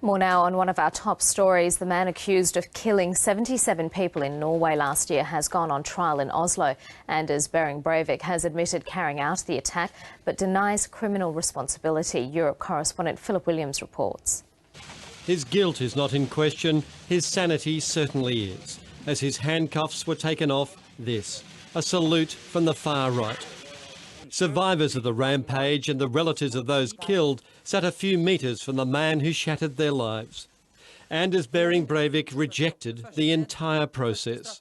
More now on one of our top stories. The man accused of killing 77 people in Norway last year has gone on trial in Oslo. Anders Breivik has admitted carrying out the attack but denies criminal responsibility. Europe correspondent Philip Williams reports. His guilt is not in question. His sanity certainly is. As his handcuffs were taken off, this, a salute from the far right. Survivors of the rampage and the relatives of those killed sat a few metres from the man who shattered their lives. Anders Breivik rejected the entire process.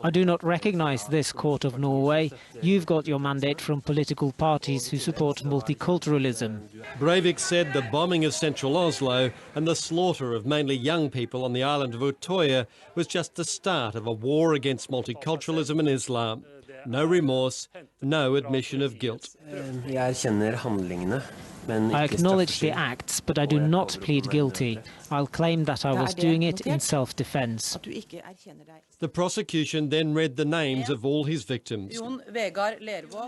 I do not recognise this court of Norway. You've got your mandate from political parties who support multiculturalism. Breivik said the bombing of central Oslo and the slaughter of mainly young people on the island of Utøya was just the start of a war against multiculturalism and Islam. No remorse, no admission of guilt. I acknowledge the acts, but I do not plead guilty. I'll claim that I was doing it in self-defense. The prosecution then read the names of all his victims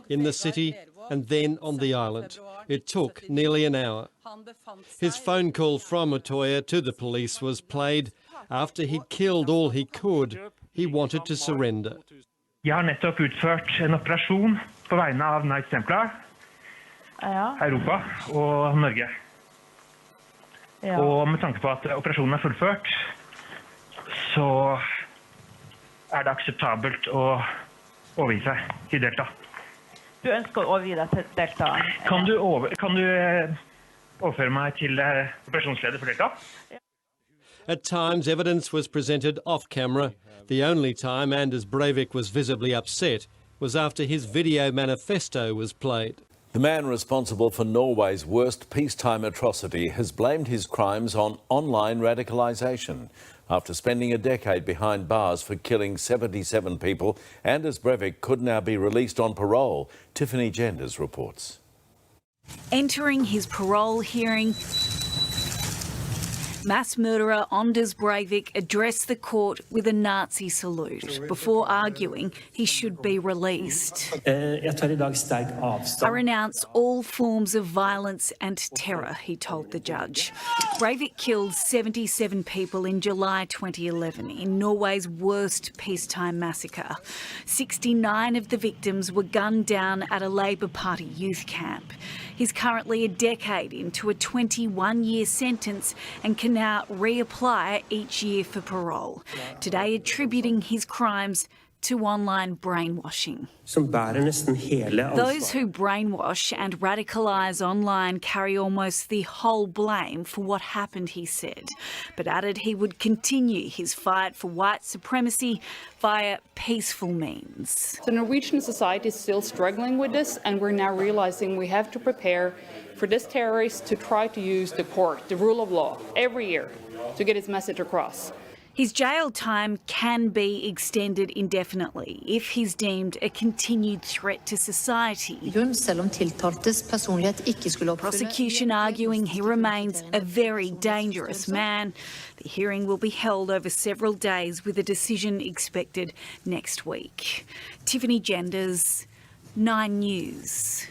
in the city and then on the island. It took nearly an hour. His phone call from Utøya to the police was played. After he'd killed all he could, he wanted to surrender. Jeg har nettopp utført en operasjon på vegne av Knights Templar, Europa og Norge. Og med tanke på at operasjonen er fullført, så er det akseptabelt å overgi seg til Delta. Du ønsker å overgi deg til Delta? Kan du overføre meg til operasjonsleder for Delta? At times, evidence was presented off-camera. The only time Anders Breivik was visibly upset was after his video manifesto was played. The man responsible for Norway's worst peacetime atrocity has blamed his crimes on online radicalisation. After spending a decade behind bars for killing 77 people, Anders Breivik could now be released on parole. Tiffany Genders reports. Entering his parole hearing, mass murderer Anders Breivik addressed the court with a Nazi salute before arguing he should be released. I renounce all forms of violence and terror, he told the judge. Breivik killed 77 people in July 2011 in Norway's worst peacetime massacre. 69 of the victims were gunned down at a Labour Party youth camp. He's currently a decade into a 21-year sentence and can now reapply each year for parole, today attributing his crimes to online brainwashing. Those who brainwash and radicalise online carry almost the whole blame for what happened, he said, but added he would continue his fight for white supremacy via peaceful means. The Norwegian society is still struggling with this, and we're now realising we have to prepare for this terrorist to try to use the court, the rule of law, every year to get his message across. His jail time can be extended indefinitely if he's deemed a continued threat to society. Prosecution arguing he remains a very dangerous man. The hearing will be held over several days with a decision expected next week. Tiffany Genders, 9 News.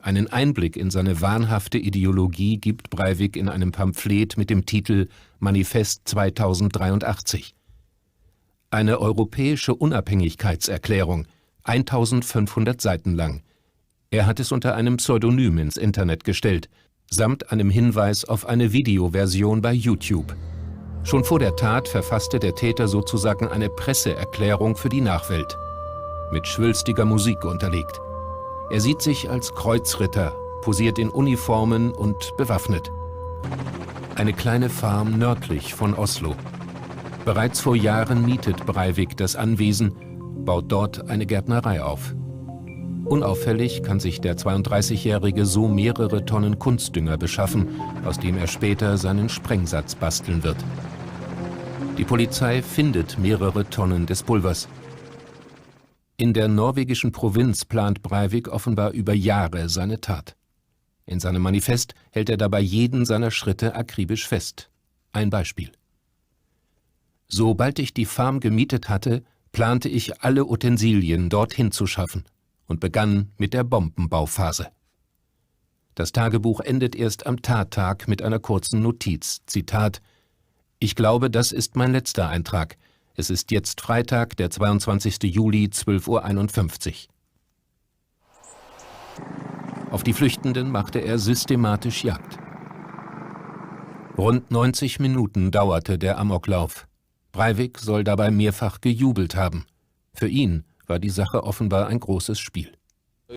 Einen Einblick in seine wahnhafte Ideologie gibt Breivik in einem Pamphlet mit dem Titel Manifest 2083. Eine europäische Unabhängigkeitserklärung, 1500 Seiten lang. Er hat es unter einem Pseudonym ins Internet gestellt, samt einem Hinweis auf eine Videoversion bei YouTube. Schon vor der Tat verfasste der Täter sozusagen eine Presseerklärung für die Nachwelt, mit schwülstiger Musik unterlegt. Er sieht sich als Kreuzritter, posiert in Uniformen und bewaffnet. Eine kleine Farm nördlich von Oslo. Bereits vor Jahren mietet Breivik das Anwesen, baut dort eine Gärtnerei auf. Unauffällig kann sich der 32-Jährige so mehrere Tonnen Kunstdünger beschaffen, aus dem er später seinen Sprengsatz basteln wird. Die Polizei findet mehrere Tonnen des Pulvers. In der norwegischen Provinz plant Breivik offenbar über Jahre seine Tat. In seinem Manifest hält er dabei jeden seiner Schritte akribisch fest. Ein Beispiel: Sobald ich die Farm gemietet hatte, plante ich alle Utensilien dorthin zu schaffen und begann mit der Bombenbauphase. Das Tagebuch endet erst am Tattag mit einer kurzen Notiz, Zitat: Ich glaube, das ist mein letzter Eintrag. Es ist jetzt Freitag, der 22. Juli, 12:51 Uhr. Auf die Flüchtenden machte er systematisch Jagd. Rund 90 Minuten dauerte der Amoklauf. Breivik soll dabei mehrfach gejubelt haben. Für ihn war die Sache offenbar ein großes Spiel.